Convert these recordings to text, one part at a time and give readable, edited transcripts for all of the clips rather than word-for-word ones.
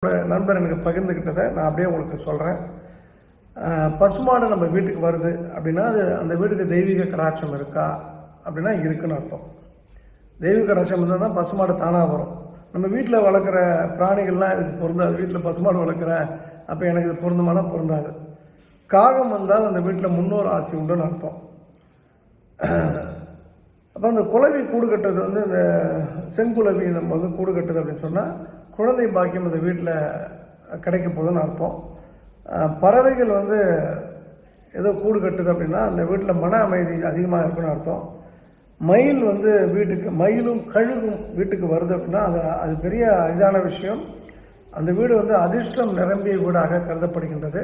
நண்பர் எனக்கு பகிர்ந்துக்கிட்டதை நான் அப்படியே உங்களுக்கு சொல்கிறேன். பசுமாடு நம்ம வீட்டுக்கு வருது அப்படின்னா அது அந்த வீட்டுக்கு தெய்வீக கடாட்சம் இருக்கா அப்படின்னா இருக்குன்னு அர்த்தம். தெய்வீக கடாட்சம் இருந்தால் தான் பசுமாடு தானாக வரும். நம்ம வீட்டில் வளர்க்குற பிராணிகள்லாம் இதுக்கு பொருந்தாது. வீட்டில் பசுமாடு வளர்க்குறேன் அப்போ எனக்கு இது பொருந்துமானா பொருந்தாது. காகம் வந்தால் அந்த வீட்டில் முன்னோர் ஆசி உண்டுன்னு அர்த்தம். அப்போ அந்த குளவி கூடு கட்டுறது வந்து இந்த செங்குளவி நம்ம வந்து கூடு கட்டுது அப்படின்னு சொன்னால் குழந்தை பாக்கியம் அந்த வீட்டில் கிடைக்க போகுதுன்னு அர்த்தம். பறவைகள் வந்து ஏதோ கூடு கட்டுது அப்படின்னா அந்த வீட்டில் மன அமைதி அதிகமாக இருக்குன்னு அர்த்தம். மயில் வந்து மயிலும் கழுகும் வீட்டுக்கு வருது அப்படின்னா அது பெரிய அரிதான விஷயம். அந்த வீடு வந்து அதிர்ஷ்டம் நிரம்பிய வீடாக கருதப்படுகின்றது.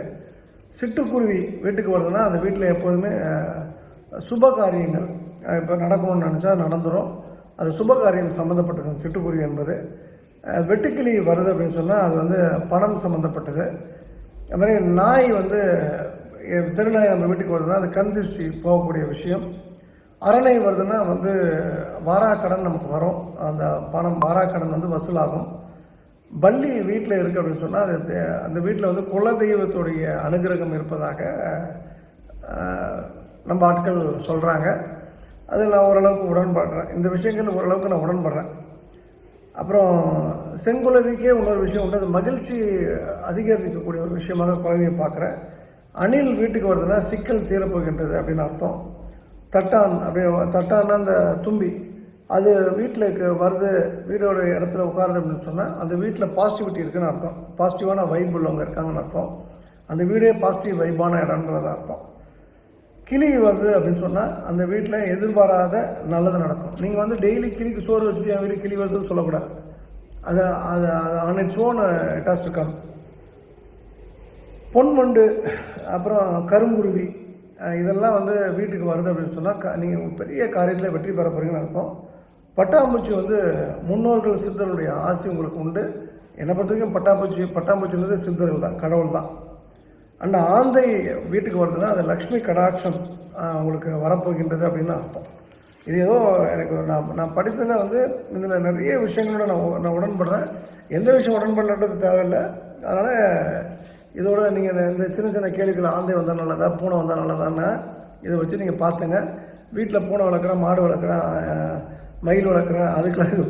சிட்டுக்குருவி வீட்டுக்கு வருதுன்னா அந்த வீட்டில் எப்போதுமே சுப காரியங்கள் இப்போ நடக்கணும்னு நினச்சா நடந்துடும். அது சுப காரியம் சம்மந்தப்பட்டது சிட்டுக்குருவி என்பது. வெட்டுக்கிளி வருது அப்படின்னு சொன்னால் அது வந்து பணம் சம்மந்தப்பட்டது. அது மாதிரி நாய் வந்து தெருநாய் நம்ம வீட்டுக்கு வருதுன்னா அது கண் திருஷ்டி போகக்கூடிய விஷயம். அரணை வருதுன்னா வந்து வாராக்கடன் நமக்கு வரும். அந்த பணம் வாராக்கடன் வந்து வசூலாகும். பள்ளி வீட்டில் இருக்குது அப்படின்னு சொன்னால் அது அந்த வீட்டில் வந்து குலதெய்வத்துடைய அனுகிரகம் இருப்பதாக நம்ம ஆட்கள் சொல்கிறாங்க. அதில் நான் ஓரளவுக்கு உடன்படுறேன். இந்த விஷயங்கள் ஓரளவுக்கு நான் உடன்படுறேன். அப்புறம் செங்குளவிக்கே இன்னொரு விஷயம் உண்டு. அது மகிழ்ச்சி அதிகரிக்கக்கூடிய ஒரு விஷயமாக குழந்தையை பார்க்குறேன். அணில் வீட்டுக்கு வருதுன்னா சிக்கல் தீரப்போகின்றது அப்படின்னு அர்த்தம். தட்டான்னா அந்த தும்பி அது வீட்டில் வருது, வீடோட இடத்துல உட்காருது அப்படின்னு சொன்னால் அந்த வீட்டில் பாசிட்டிவிட்டி இருக்குதுன்னு அர்த்தம். பாசிட்டிவான வைப் உள்ளவங்க இருக்காங்கன்னு அர்த்தம். அந்த வீடே பாசிட்டிவ் வைப்பான இடம்ன்றது அர்த்தம். கிளி வருது அப்படின்னு சொன்னால் அந்த வீட்டில் எதிர்பாராத நல்லது நடக்கும். நீங்கள் வந்து டெய்லி கிளிக்கு சோறு வச்சுட்டு என் வீடு கிளி வருதுன்னு சொல்லக்கூடாது. அது அது அது on its own it has to come. பொன்வண்டு அப்புறம் கருங்குருவி இதெல்லாம் வந்து வீட்டுக்கு வருது அப்படின்னு சொன்னால் நீங்கள் பெரிய காரியத்தில் வெற்றி பெற போகிறீங்கன்னு அர்த்தம். பட்டாம்பூச்சி வந்து முன்னோர்கள் சித்தருடைய ஆசி உங்களுக்கு உண்டு. என்னை பொறுத்த வரைக்கும் பட்டாம்பூச்சின்றது சித்தர்கள் தான், கடவுள் தான். அந்த ஆந்தை வீட்டுக்கு வருதுன்னா அது லக்ஷ்மி கடாட்சம் உங்களுக்கு வரப்போகின்றது அப்படின்னு அர்த்தம். இது ஏதோ எனக்கு நான் படித்ததில் வந்து இதில் நிறைய விஷயங்களோட நான் உடன்படுறேன். எந்த விஷயம் உடன்படுறது தேவையில்லை. அதனால் இதோட நீங்கள் இந்த சின்ன சின்ன கேள்விகள் ஆந்தை வந்தால் நல்லதா பூனை வந்தால் நல்லதான்னு இதை வச்சு நீங்கள் பார்த்துங்க. வீட்டில் பூனை வளர்க்குறேன், மாடு வளர்க்குறேன், மயில் வளர்க்குறேன், அதுக்கெல்லாம் இது